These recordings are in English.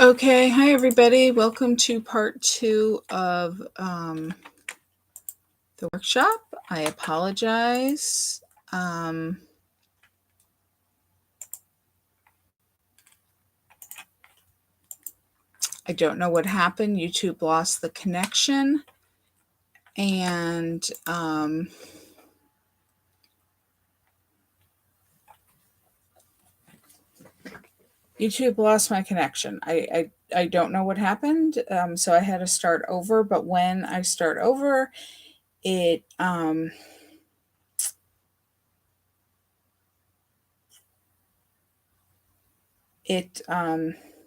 Okay, hi everybody. Welcome to part 2 of the workshop. I apologize. I don't know what happened. YouTube lost the connection, and YouTube lost my connection. I don't know what happened, so I had to start over. But when I start over, it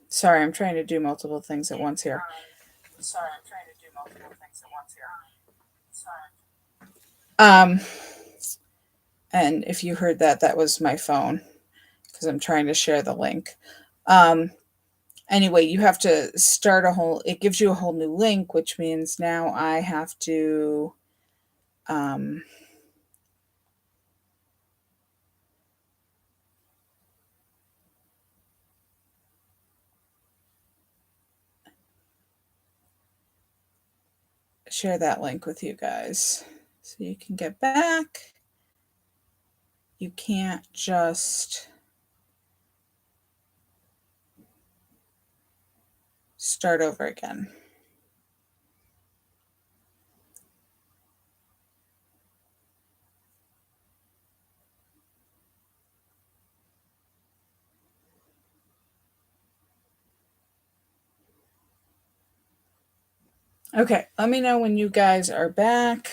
sorry, I'm trying to do multiple things at once here. And if you heard that, that was my phone because I'm trying to share the link. Anyway, you have to start it gives you a whole new link, which means now I have to share that link with you guys so you can get back. You can't just start over again. Okay, let me know when you guys are back.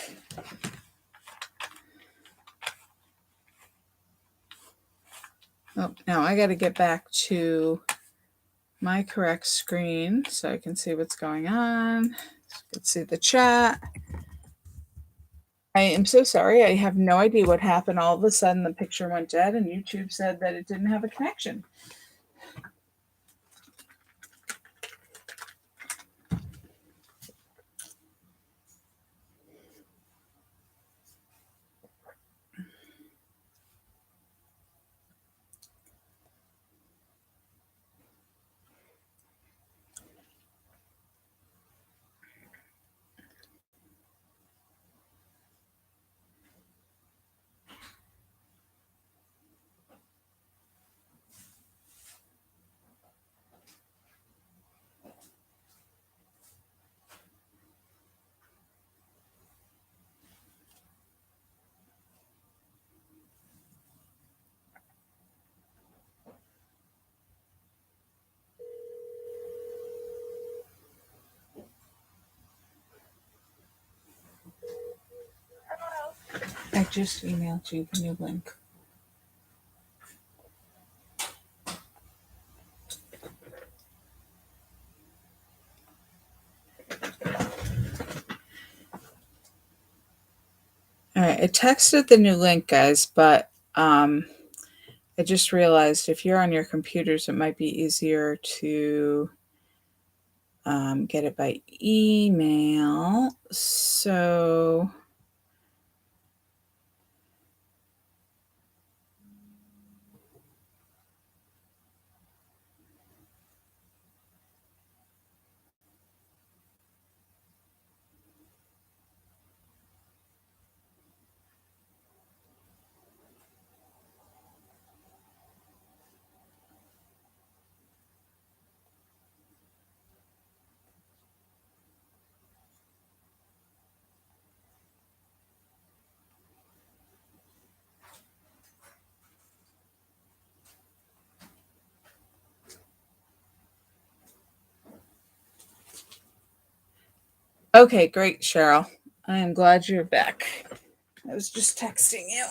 Oh, now I got to get back to my correct screen so I can see what's going on. Let's see the chat. I am so sorry. I have no idea what happened. All of a sudden, the picture went dead, and YouTube said that it didn't have a connection. I just emailed you the new link. All right, I texted the new link, guys, but I just realized if you're on your computers, it might be easier to get it by email. So okay, great, Cheryl. I am glad you're back. I was just texting you.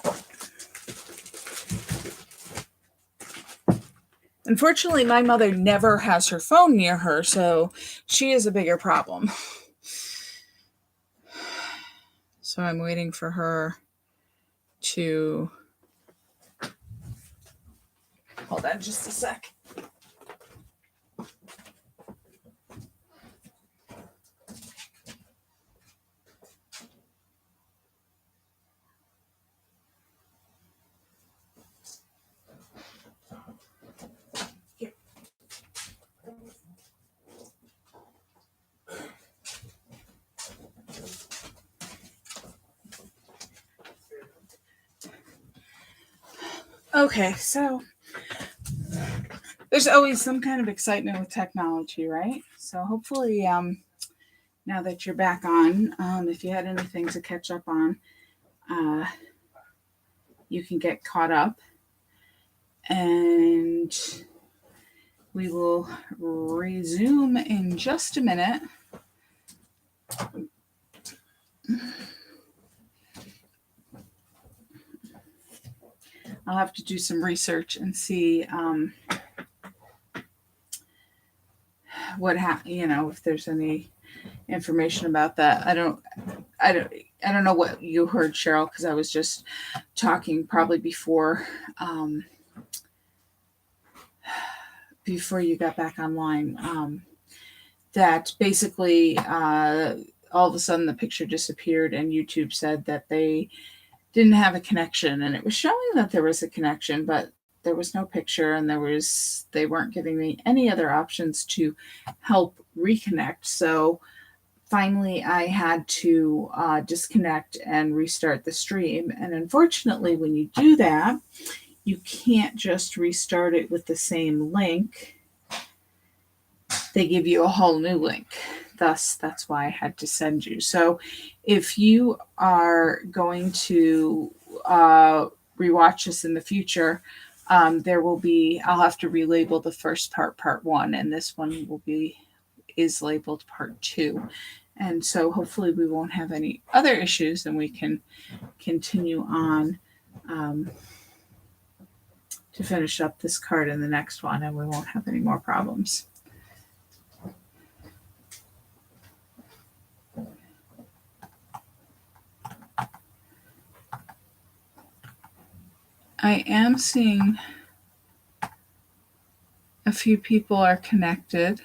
Unfortunately, my mother never has her phone near her, so she is a bigger problem. So I'm waiting for her to... Hold on just a sec. Okay, so there's always some kind of excitement with technology, right? So hopefully, now that you're back on, if you had anything to catch up on, uh, you can get caught up, and we will resume in just a minute. I'll have to do some research and see if there's any information about that. I don't know what you heard, Cheryl, because I was just talking probably before you got back online. That basically all of a sudden the picture disappeared, and YouTube said that they didn't have a connection, and it was showing that there was a connection, but there was no picture, and they weren't giving me any other options to help reconnect. So finally I had to disconnect and restart the stream. And unfortunately, when you do that, you can't just restart it with the same link. They give you a whole new link. Thus, that's why I had to send you. So if you are going to rewatch this in the future, I'll have to relabel the first part 1, and this one is labeled part 2. And so hopefully we won't have any other issues, and we can continue on to finish up this card in the next one, and we won't have any more problems. I am seeing a few people are connected.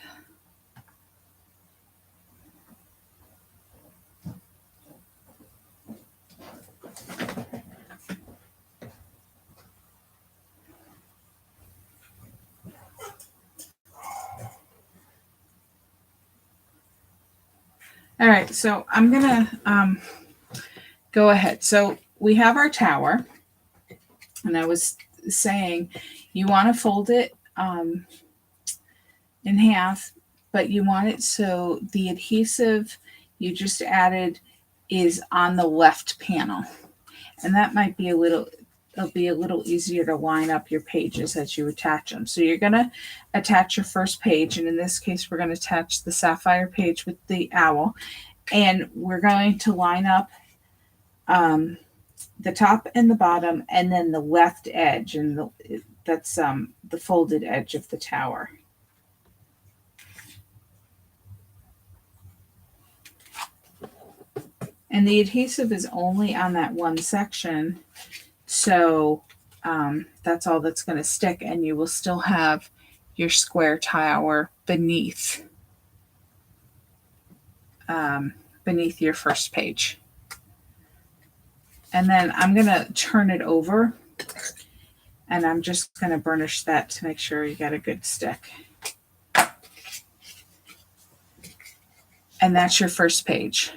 All right, so I'm going to go ahead. So we have our tower, and I was saying you want to fold it in half, but you want it so the adhesive you just added is on the left panel. And that might be it'll be a little easier to line up your pages as you attach them. So you're going to attach your first page, and in this case we're going to attach the Sapphire page with the owl, and we're going to line up the top and the bottom, and then the left edge, and that's the folded edge of the tower. And the adhesive is only on that one section, so that's all that's going to stick, and you will still have your square tower beneath your first page. And then I'm going to turn it over, and I'm just going to burnish that to make sure you got a good stick. And that's your first page.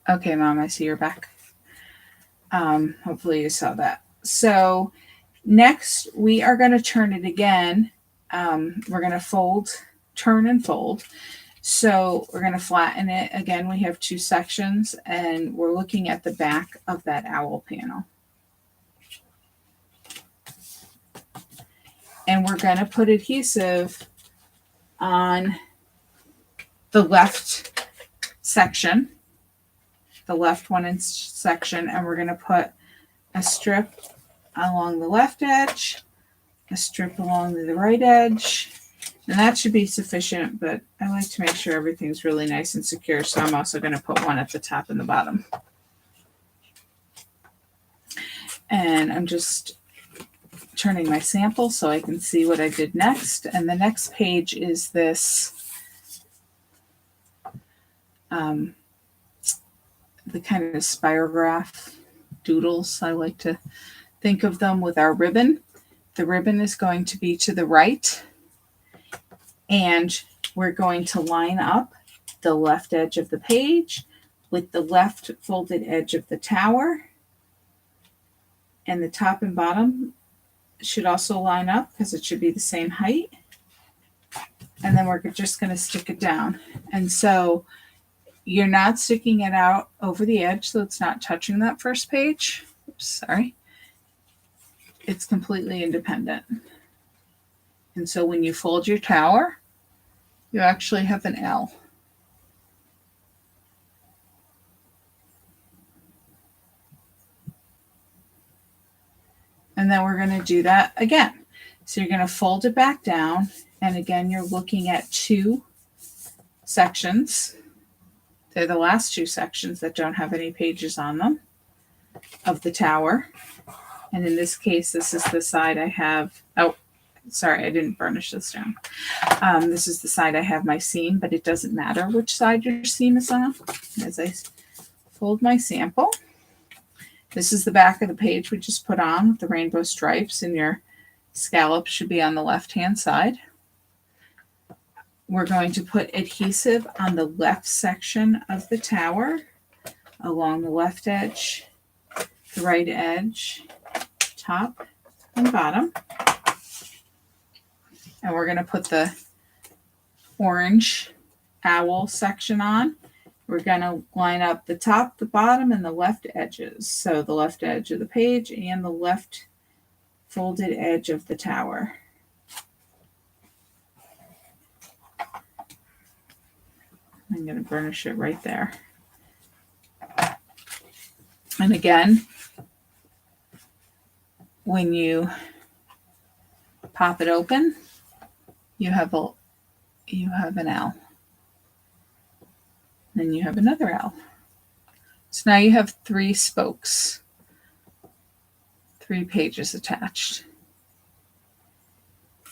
Okay, Mom, I see you're back. Hopefully you saw that. So next we are going to turn it again. We're going to turn and fold. So we're going to flatten it. Again, we have 2 sections, and we're looking at the back of that owl panel. And we're going to put adhesive on the left section, the left section, and we're going to put a strip along the left edge, a strip along the right edge, and that should be sufficient, but I like to make sure everything's really nice and secure, so I'm also going to put one at the top and the bottom. And I'm just turning my sample so I can see what I did next. And the next page is this the kind of spirograph doodles. I like to think of them with our ribbon. The ribbon is going to be to the right, and we're going to line up the left edge of the page with the left folded edge of the tower. And the top and bottom should also line up because it should be the same height. And then we're just going to stick it down. And so you're not sticking it out over the edge, so it's not touching that first page. Oops, sorry. It's completely independent. And so when you fold your tower, you actually have an L. And then we're going to do that again. So you're going to fold it back down. And again, you're looking at 2 sections. They're the last 2 sections that don't have any pages on them of the tower. And in this case, this is the side I have. Oh, sorry, I didn't burnish this down. This is the side I have my seam, but it doesn't matter which side your seam is on. As I fold my sample, this is the back of the page we just put on with the rainbow stripes, and your scallop should be on the left-hand side. We're going to put adhesive on the left section of the tower, along the left edge, the right edge, top and bottom. And we're going to put the orange owl section on. We're going to line up the top, the bottom, and the left edges. So the left edge of the page and the left folded edge of the tower. I'm going to burnish it right there. And again, when you pop it open, you have an L. Then you have another L. So now you have 3 spokes, 3 pages attached.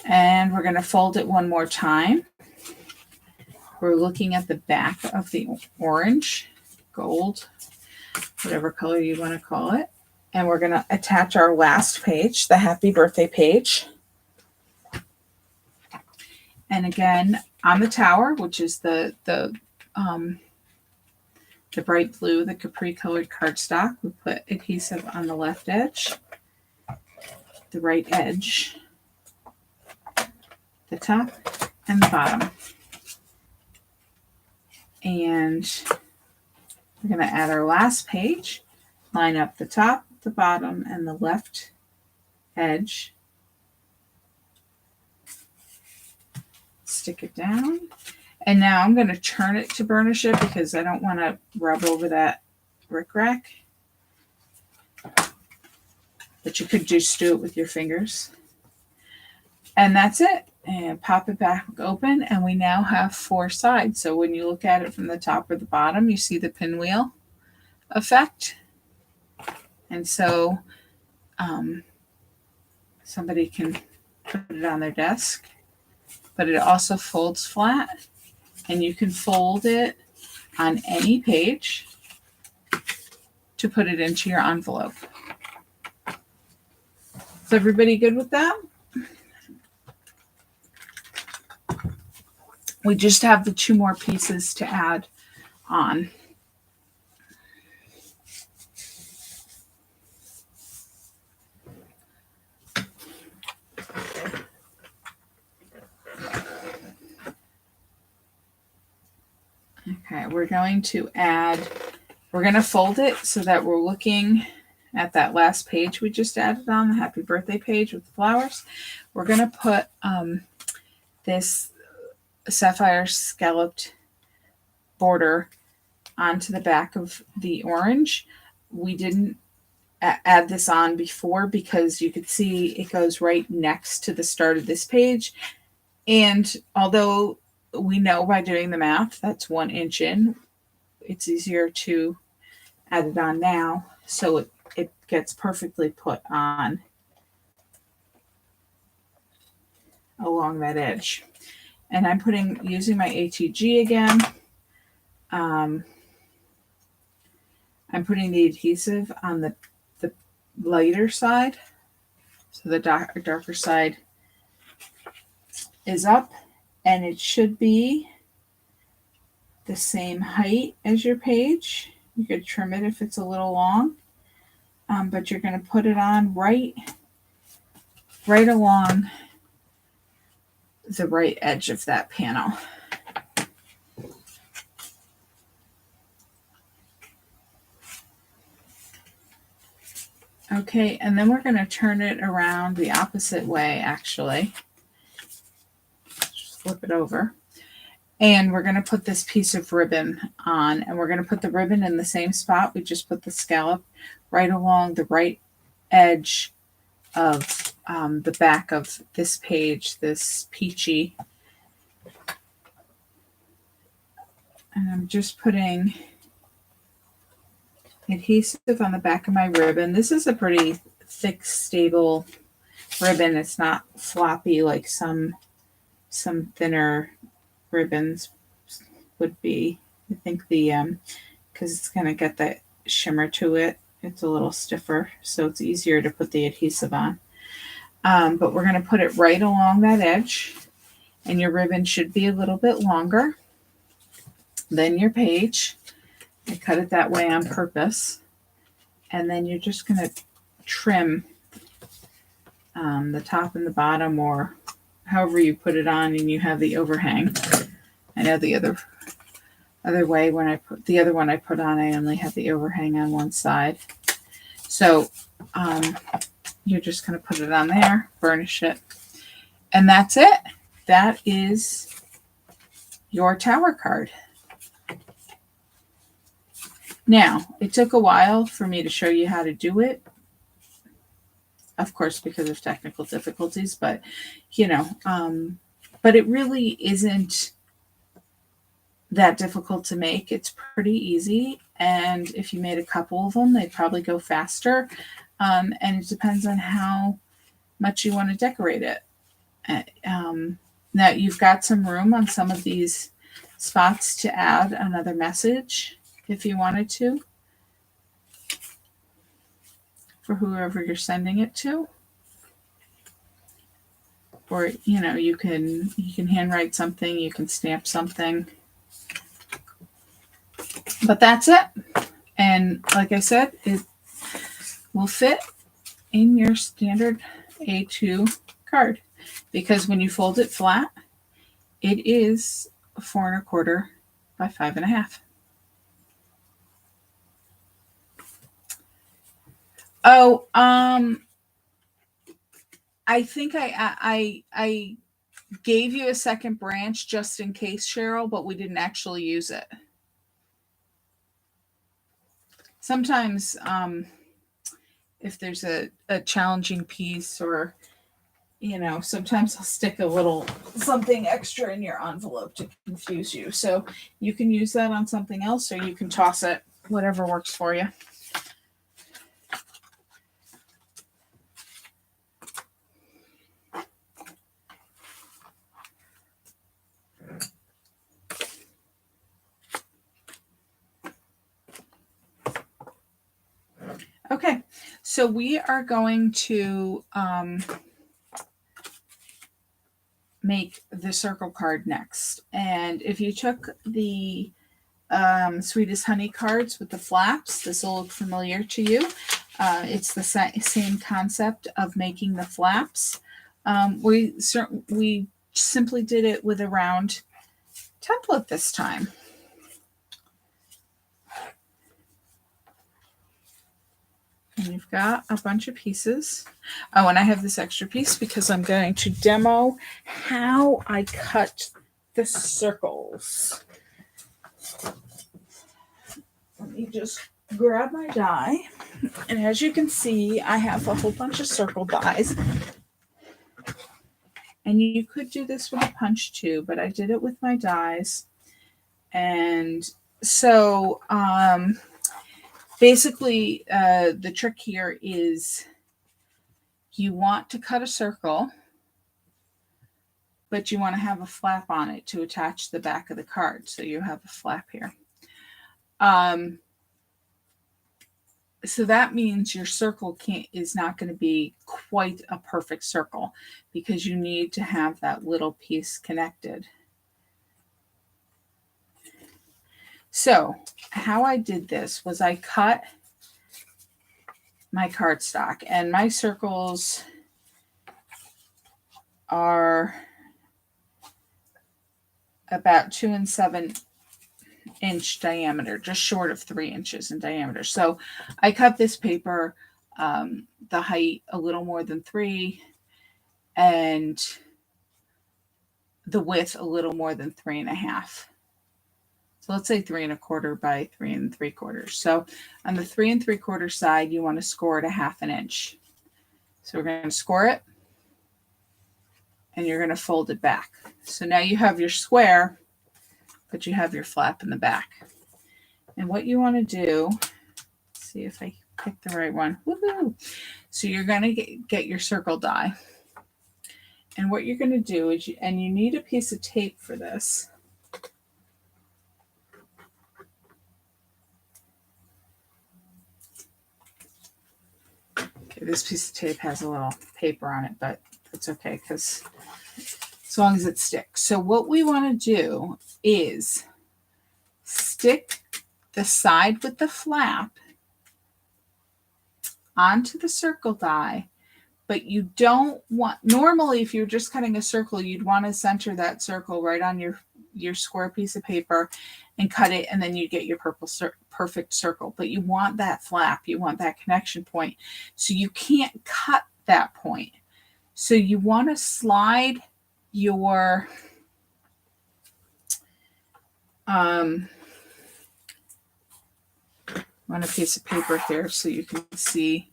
And we're going to fold it one more time. We're looking at the back of the orange, gold, whatever color you want to call it. And we're going to attach our last page, the happy birthday page. And again, on the tower, which is the bright blue, the capri colored cardstock, we put adhesive on the left edge, the right edge, the top, and the bottom. And we're going to add our last page, line up the top, the bottom, and the left edge. Stick it down. And now I'm going to turn it to burnish it because I don't want to rub over that rickrack. But you could just do it with your fingers. And that's it. And pop it back open, and we now have 4 sides. So when you look at it from the top or the bottom, you see the pinwheel effect. And so somebody can put it on their desk, but it also folds flat, and you can fold it on any page to put it into your envelope. Is everybody good with that? We just have the 2 more pieces to add on. Okay, we're going to fold it so that we're looking at that last page we just added on, the happy birthday page with the flowers. We're going to put this Sapphire scalloped border onto the back of the orange. We didn't add this on before because you could see it goes right next to the start of this page. And although we know by doing the math that's 1 inch in, it's easier to add it on now so it gets perfectly put on along that edge. And I'm using my ATG again. I'm putting the adhesive on the lighter side. So the darker side is up, and it should be the same height as your page. You could trim it if it's a little long. but you're going to put it on right along the right edge of that panel. Okay, and then we're going to turn it around the opposite way, actually. Just flip it over. And we're going to put this piece of ribbon on, and we're going to put the ribbon in the same spot. We just put the scallop right along the right edge of the back of this page, this peachy. And I'm just putting adhesive on the back of my ribbon. This is a pretty thick, stable ribbon. It's not floppy like some thinner ribbons would be. I think the because it's going to get that shimmer to it, it's a little stiffer, so it's easier to put the adhesive on. But we're going to put it right along that edge, and your ribbon should be a little bit longer than your page. I cut it that way on purpose. And then you're just going to trim the top and the bottom, or however you put it on, and you have the overhang. I know the other way, when I put the other one I put on, I only have the overhang on one side. So you're just going to put it on there, burnish it, and that's it. That is your tower card. Now, it took a while for me to show you how to do it, of course, because of technical difficulties, but, but it really isn't that difficult to make. It's pretty easy, and if you made a couple of them, they'd probably go faster, and it depends on how much you want to decorate it. Now, you've got some room on some of these spots to add another message if you wanted to, for whoever you're sending it to. Or, you can handwrite something, you can stamp something. But that's it. And like I said, it will fit in your standard A2 card, because when you fold it flat, it is 4 1/4 by 5 1/2. Oh, I think I gave you a second branch just in case, Cheryl, but we didn't actually use it. Sometimes if there's a challenging piece, or sometimes I'll stick a little something extra in your envelope to confuse you. So you can use that on something else, or you can toss it, whatever works for you. Okay, so we are going to make the circle card next. And if you took the Sweetest Honey cards with the flaps, this will look familiar to you. It's the same concept of making the flaps. We simply did it with a round template this time. And you've got a bunch of pieces. Oh, and I have this extra piece because I'm going to demo how I cut the circles. Let me just grab my die. And as you can see, I have a whole bunch of circle dies. And you could do this with a punch too, but I did it with my dies. And so basically, the trick here is you want to cut a circle, but you want to have a flap on it to attach the back of the card. So you have a flap here. So that means your circle is not going to be quite a perfect circle, because you need to have that little piece connected. So how I did this was I cut my cardstock, and my circles are about 2 7-inch diameter, just short of 3 inches in diameter. So I cut this paper the height a little more than 3 and the width a little more than 3.5. So let's say 3 1/4 by 3 3/4. So on the 3 3/4 side, you want to score it 1/2 inch. So we're going to score it and you're going to fold it back. So now you have your square, but you have your flap in the back. And what you want to do, let's see if I pick the right one. Woohoo! So you're going to get your circle die. And what you're going to do is, you need a piece of tape for this. Okay, this piece of tape has a little paper on it, but it's okay because as long as it sticks. So what we want to do is stick the side with the flap onto the circle die, but you don't want, normally if you're just cutting a circle, you'd want to center that circle right on your square piece of paper and cut it, and then you get your perfect circle. But you want that flap, you want that connection point, so you can't cut that point. So you want to slide your on a piece of paper here so you can see,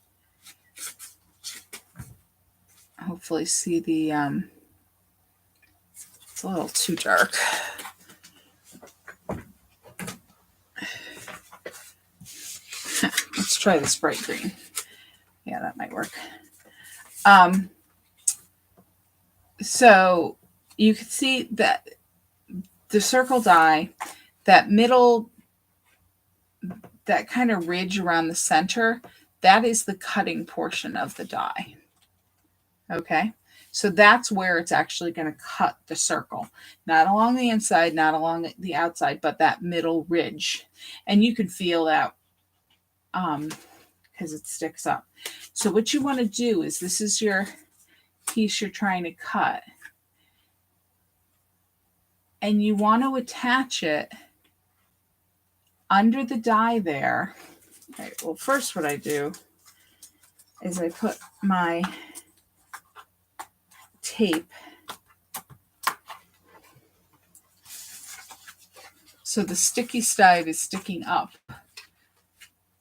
hopefully see the it's a little too dark. Let's try this bright green. Yeah, that might work. So you can see that the circle die, that middle, that kind of ridge around the center, that is the cutting portion of the die. Okay, so that's where it's actually going to cut the circle, not along the inside, not along the outside, but that middle ridge. And you can feel that because it sticks up. So what you want to do is, this is your piece you're trying to cut, and you want to attach it under the die there. All right, well, first what I do is I put my tape so the sticky side is sticking up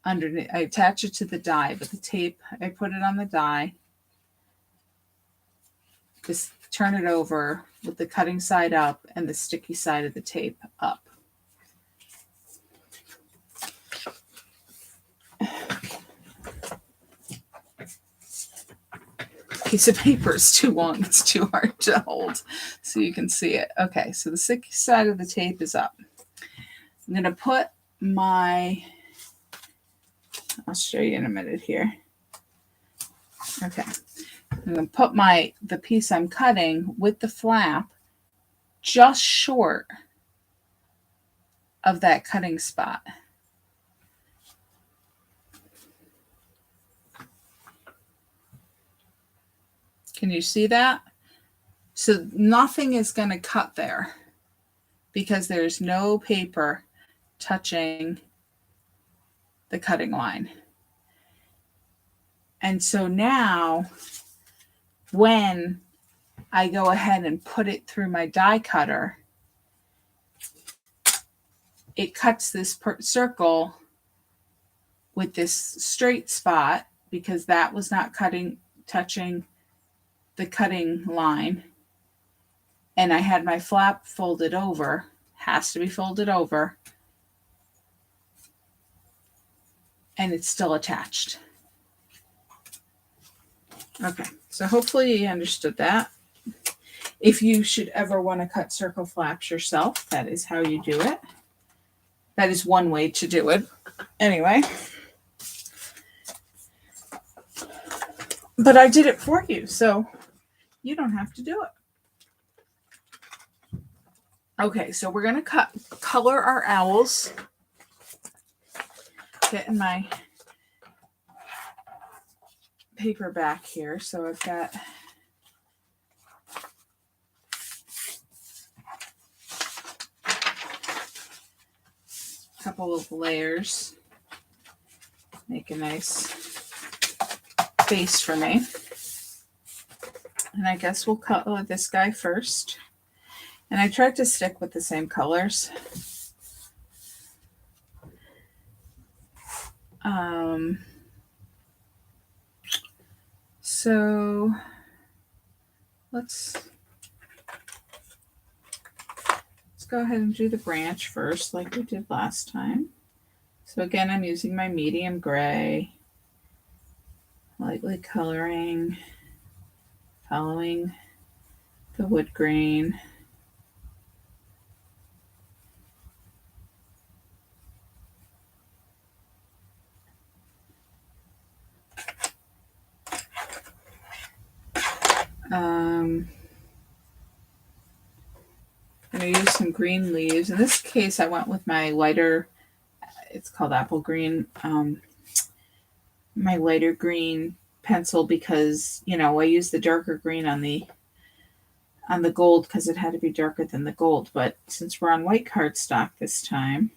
underneath. I attach it to the die, but the tape, I put it on the die. Just turn it over with the cutting side up and the sticky side of the tape up. Piece of paper is too long, it's too hard to hold so you can see it. Okay, so the sticky side of the tape is up. I'm going to put my, I'll show you in a minute here. Okay, I'm going to put the piece I'm cutting with the flap just short of that cutting spot. Can you see that? So nothing is going to cut there because there's no paper touching the cutting line. And so now when I go ahead and put it through my die cutter, it cuts this circle with this straight spot because that was not touching the cutting line. And I had my flap folded over, has to be folded over, and it's still attached. Okay, so hopefully you understood that. If you should ever want to cut circle flaps yourself, that is how you do it. That is one way to do it. Anyway. But I did it for you, so you don't have to do it. Okay, so we're going to color our owls. Getting my paper back here. So I've got a couple of layers. Make a nice base for me. And I guess we'll color this guy first. And I tried to stick with the same colors. So let's go ahead and do the branch first like we did last time. So again, I'm using my medium gray, lightly coloring, following the wood grain. I'm going to use some green leaves. In this case, I went with my lighter, it's called apple green, my lighter green pencil because, you know, I used the darker green on the gold because it had to be darker than the gold. But since we're on white cardstock this time,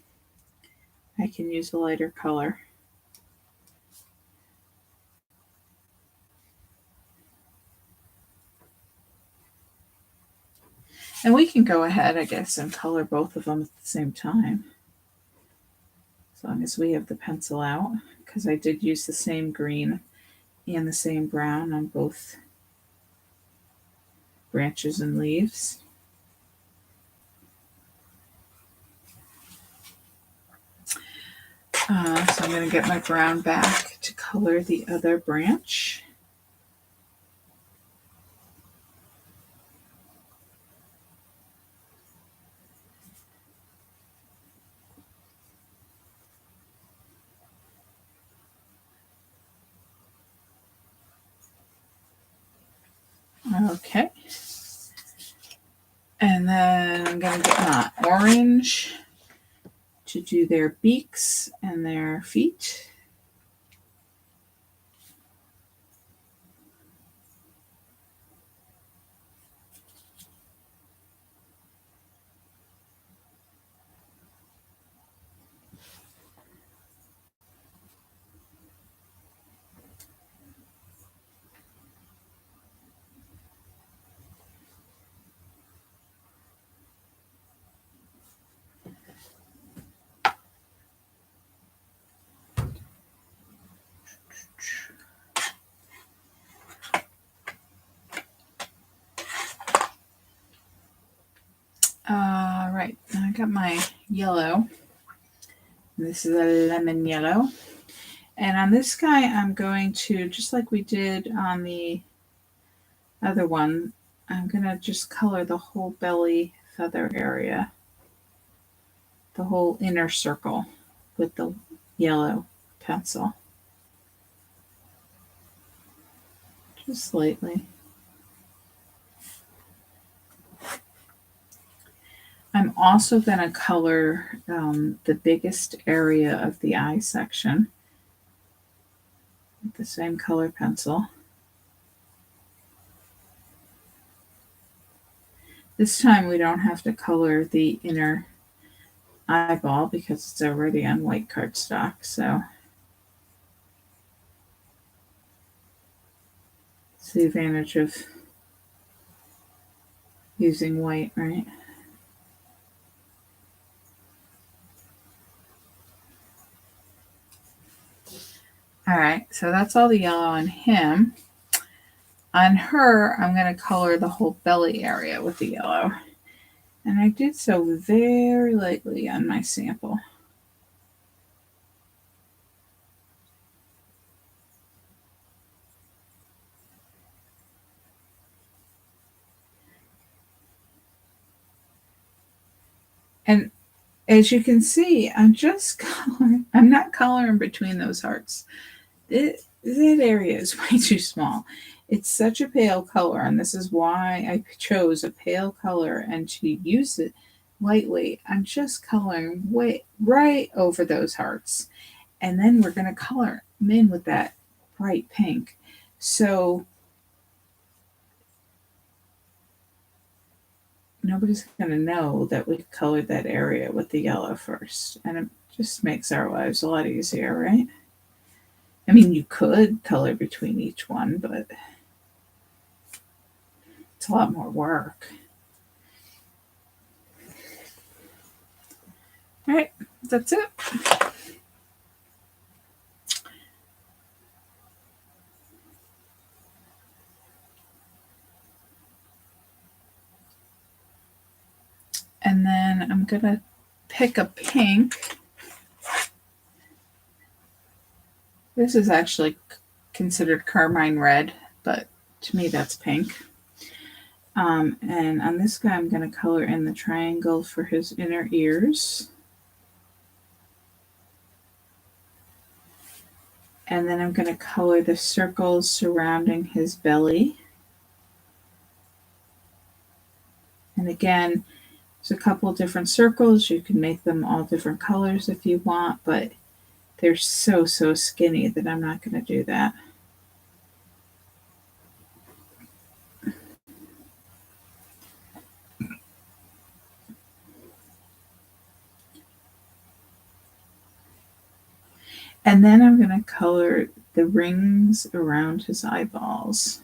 I can use a lighter color. And we can go ahead, I guess, and color both of them at the same time. As long as we have the pencil out, because I did use the same green and the same brown on both branches and leaves. So I'm going to get my brown back to color the other branch. Okay. And then I'm going to get my orange to do their beaks and their feet. Right, I got my yellow. This is a lemon yellow. And on this guy, I'm going to, just like we did on the other one, I'm going to just color the whole belly feather area, the whole inner circle with the yellow pencil. Just lightly. I'm also going to color the biggest area of the eye section with the same color pencil. This time we don't have to color the inner eyeball because it's already on white cardstock. So it's the advantage of using white, right? All right, so that's all the yellow on him. On her, I'm going to color the whole belly area with the yellow. And I did so very lightly on my sample. And as you can see, I'm not coloring between those hearts. That area is way too small. It's such a pale color, and this is why I chose a pale color and to use it lightly. I'm just coloring right over those hearts. And then we're going to color them in with that bright pink. So nobody's going to know that we colored that area with the yellow first. And it just makes our lives a lot easier, right? I mean, you could color between each one, but it's a lot more work. All right, that's it. And then I'm going to pick a pink. This is actually considered carmine red, but to me that's pink. And on this guy, I'm going to color in the triangle for his inner ears. And then I'm going to color the circles surrounding his belly. And again, there's a couple different circles. You can make them all different colors if you want, but they're so skinny that I'm not going to do that. And then I'm going to color the rings around his eyeballs.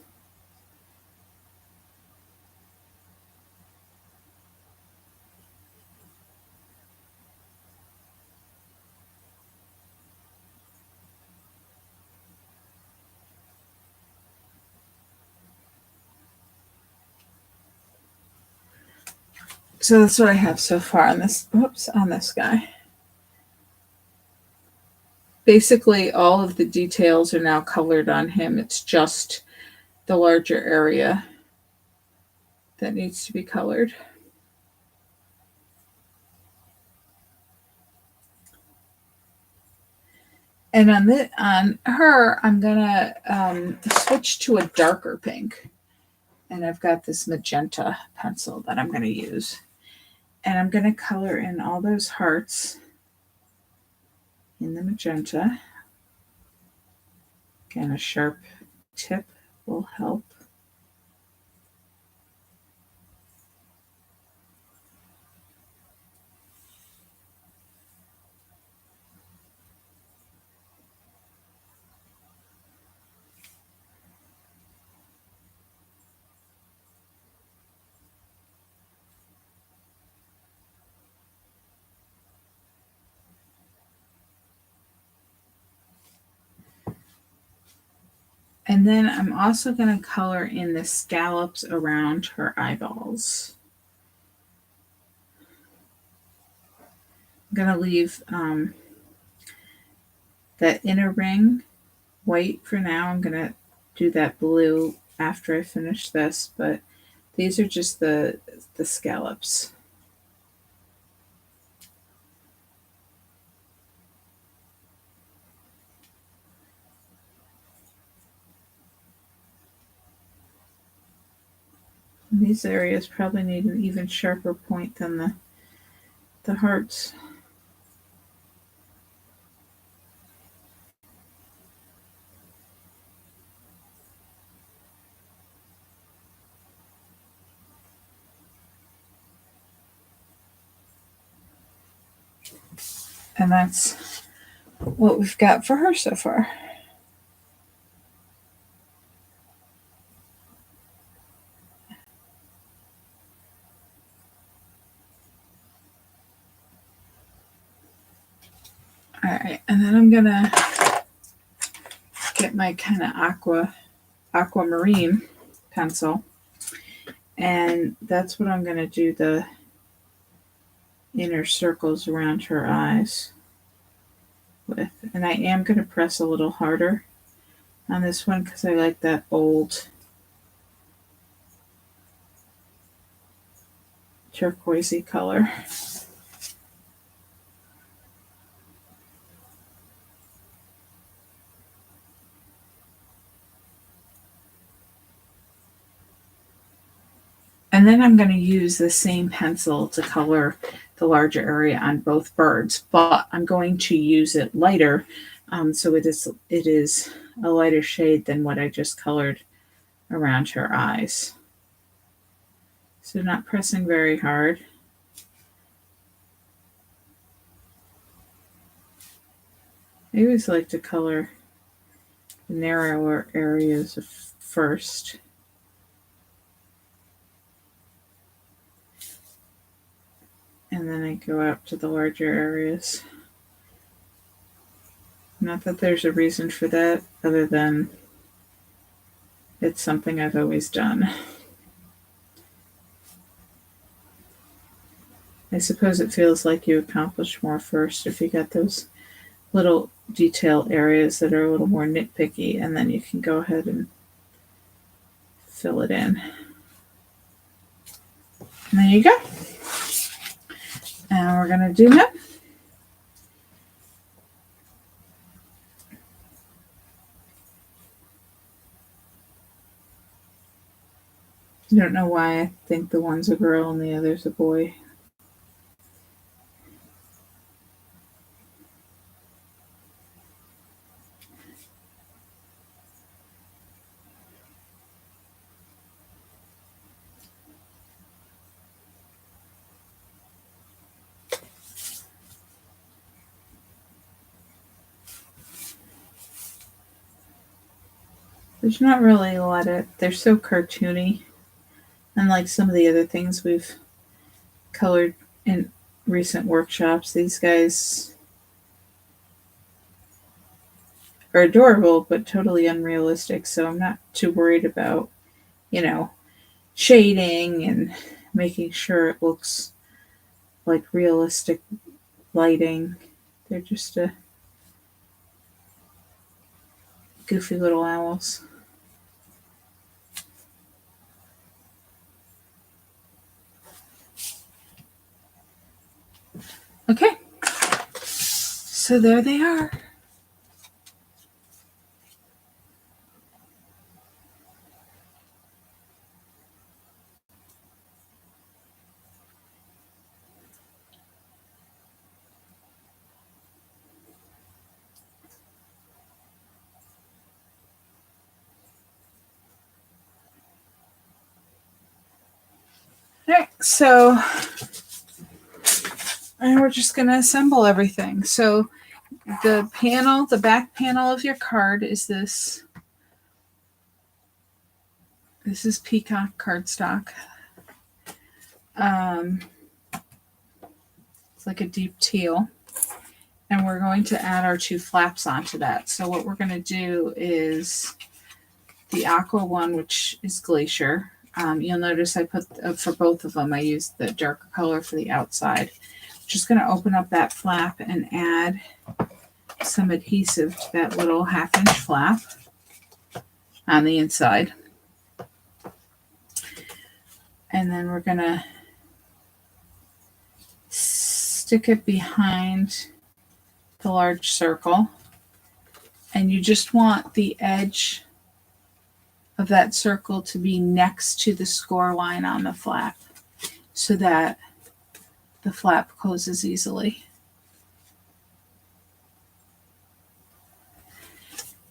So that's what I have so far on this, on this guy. Basically, all of the details are now colored on him. It's just the larger area that needs to be colored. And on her, I'm gonna switch to a darker pink. And I've got this magenta pencil that I'm gonna use. And I'm gonna color in all those hearts in the magenta. Again, a sharp tip will help. And then I'm also going to color in the scallops around her eyeballs. I'm going to leave that inner ring white for now. I'm going to do that blue after I finish this, but these are just the scallops. And these areas probably need an even sharper point than the hearts. And that's what we've got for her so far. All right, and then I'm gonna get my kind of aquamarine pencil, and that's what I'm gonna do the inner circles around her eyes with. And I am gonna press a little harder on this one because I like that old turquoisey color. And then I'm going to use the same pencil to color the larger area on both birds, but I'm going to use it lighter, so it is a lighter shade than what I just colored around her eyes. So not pressing very hard. I always like to color the narrower areas first. And then I go out to the larger areas. Not that there's a reason for that, other than it's something I've always done. I suppose it feels like you accomplish more first if you got those little detail areas that are a little more nitpicky, and then you can go ahead and fill it in. And there you go. And we're going to do that. I don't know why I think the one's a girl and the other's a boy. There's not really a lot of, they're so cartoony. Unlike some of the other things we've colored in recent workshops, these guys are adorable, but totally unrealistic. So I'm not too worried about, shading and making sure it looks like realistic lighting. They're just goofy little owls. Okay, so there they are. All right, so and we're just going to assemble everything. So the back panel of your card is this. This is peacock cardstock. It's like a deep teal. And we're going to add our 2 flaps onto that. So what we're going to do is the aqua one, which is Glacier. You'll notice I put, for both of them, I used the darker color for the outside. Just going to open up that flap and add some adhesive to that little 1/2-inch flap on the inside. And then we're going to stick it behind the large circle. And you just want the edge of that circle to be next to the score line on the flap so that the flap closes easily.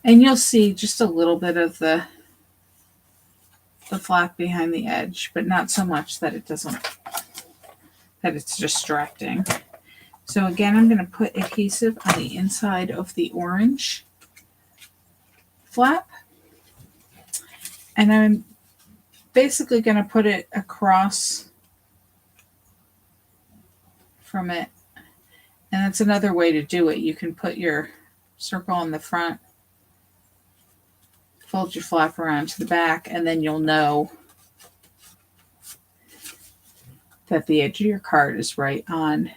And you'll see just a little bit of the flap behind the edge, but not so much that it's distracting. So again, I'm going to put adhesive on the inside of the orange flap. And I'm basically going to put it across from it. And that's another way to do it. You can put your circle in the front, fold your flap around to the back, and then you'll know that the edge of your card is right on,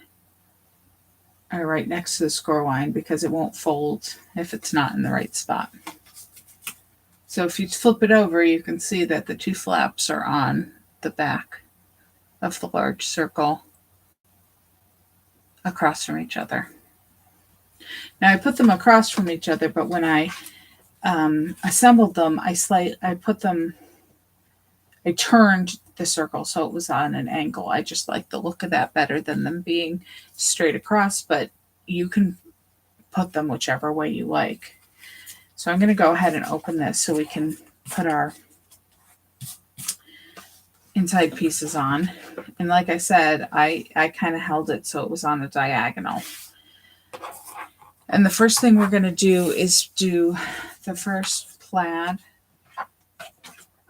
or right next to the score line, because it won't fold if it's not in the right spot. So if you flip it over, you can see that the 2 flaps are on the back of the large circle across from each other. Now I put them across from each other, but when I assembled them, I turned the circle so it was on an angle. I just like the look of that better than them being straight across, but you can put them whichever way you like. So I'm going to go ahead and open this so we can put our inside pieces on. And like I said, I kind of held it so it was on a diagonal. And the first thing we're going to do is do the first plaid.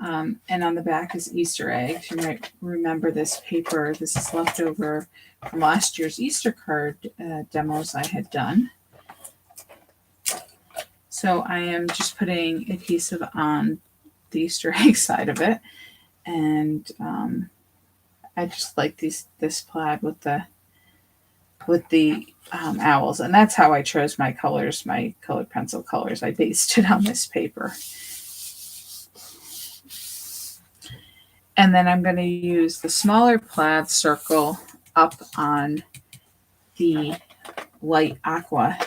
And on the back is Easter eggs. You might remember this paper. This is leftover from last year's Easter card demos I had done. So I am just putting adhesive on the Easter egg side of it. And I just like this plaid with the owls. And that's how I chose my colors, my colored pencil colors. I based it on this paper. And then I'm going to use the smaller plaid circle up on the light aqua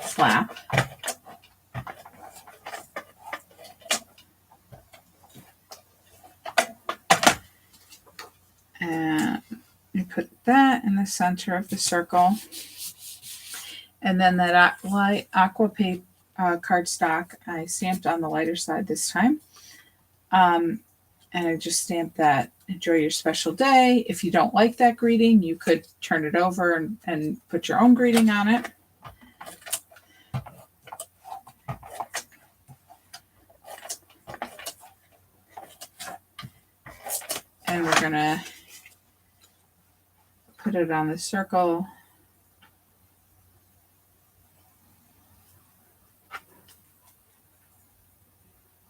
flap. And I put that in the center of the circle. And then that light aqua paper cardstock I stamped on the lighter side this time. And I just stamped that, enjoy your special day. If you don't like that greeting, you could turn it over and put your own greeting on it. And we're going to put it on the circle.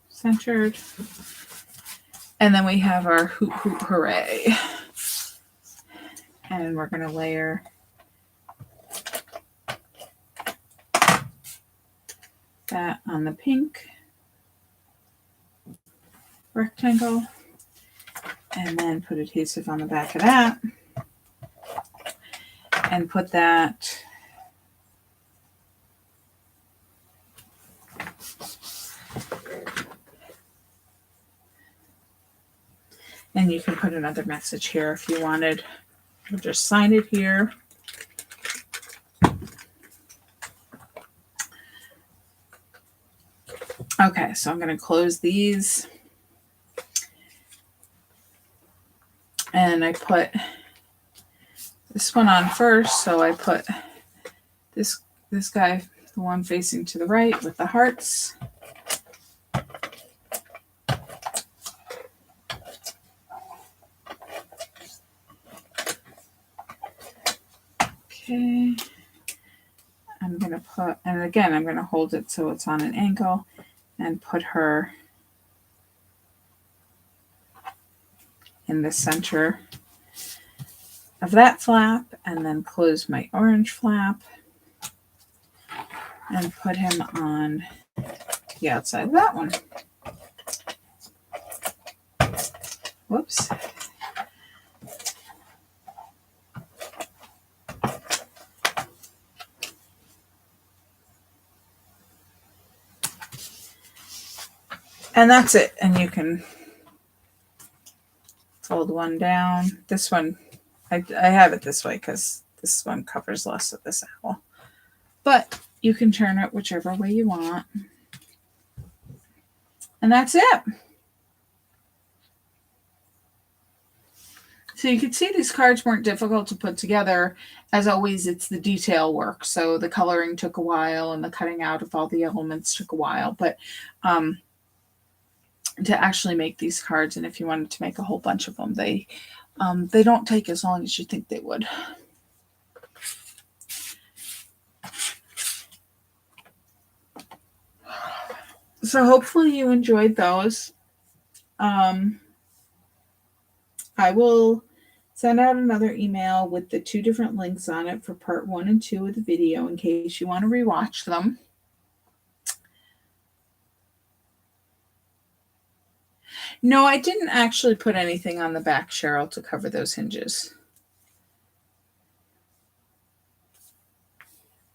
Centered. And then we have our hoot hoot hooray. And we're going to layer that on the pink rectangle. And then put adhesive on the back of that. And put that and you can put another message here if you wanted. We'll just sign it here. Okay, so I'm going to close these. And I put this one on first, so I put this guy, the one facing to the right with the hearts. Okay, I'm going to put, and again, I'm going to hold it so it's on an angle and put her in the center of that flap, and then close my orange flap and put him on the outside of that one. Whoops. And that's it. And you can fold one down. This one, I have it this way because this one covers less of this owl. But you can turn it whichever way you want. And that's it. So you can see these cards weren't difficult to put together. As always, it's the detail work. So the coloring took a while and the cutting out of all the elements took a while. But to actually make these cards, and if you wanted to make a whole bunch of them, they don't take as long as you think they would. So hopefully you enjoyed those. I will send out another email with the 2 different links on it for part 1 and 2 of the video in case you want to rewatch them. No, I didn't actually put anything on the back, Cheryl, to cover those hinges.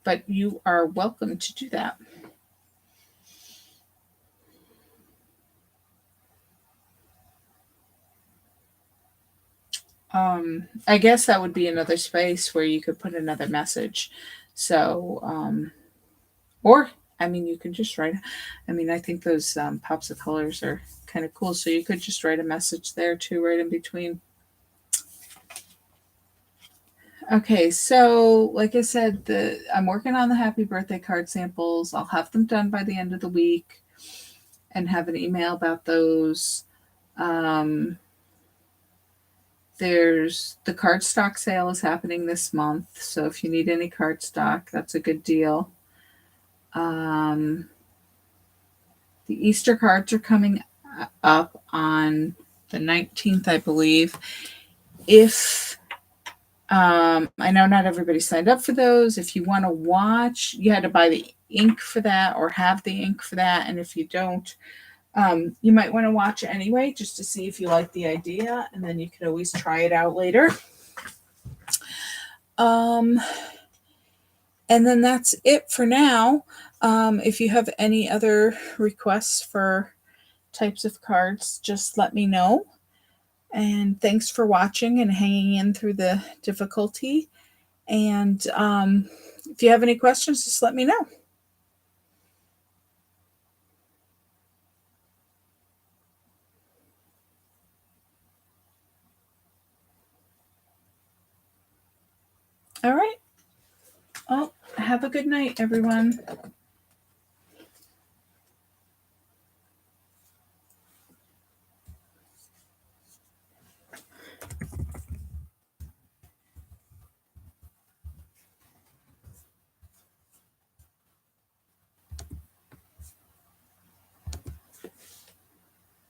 But you are welcome to do that. I guess that would be another space where you could put another message. So, or I mean, you can just write, I mean, I think those pops of colors are kind of cool. So you could just write a message there too, right in between. Okay, so like I said, I'm working on the happy birthday card samples. I'll have them done by the end of the week and have an email about those. There's the cardstock sale is happening this month, so if you need any cardstock, that's a good deal. The Easter cards are coming up on the 19th, I believe. If I know not everybody signed up for those. If you want to watch, you had to buy the ink for that or have the ink for that. And if you don't, you might want to watch anyway, just to see if you like the idea, and then you could always try it out later. And then that's it for now. If you have any other requests for types of cards, just let me know. And thanks for watching and hanging in through the difficulty. And if you have any questions, just let me know. All right. Well, have a good night, everyone.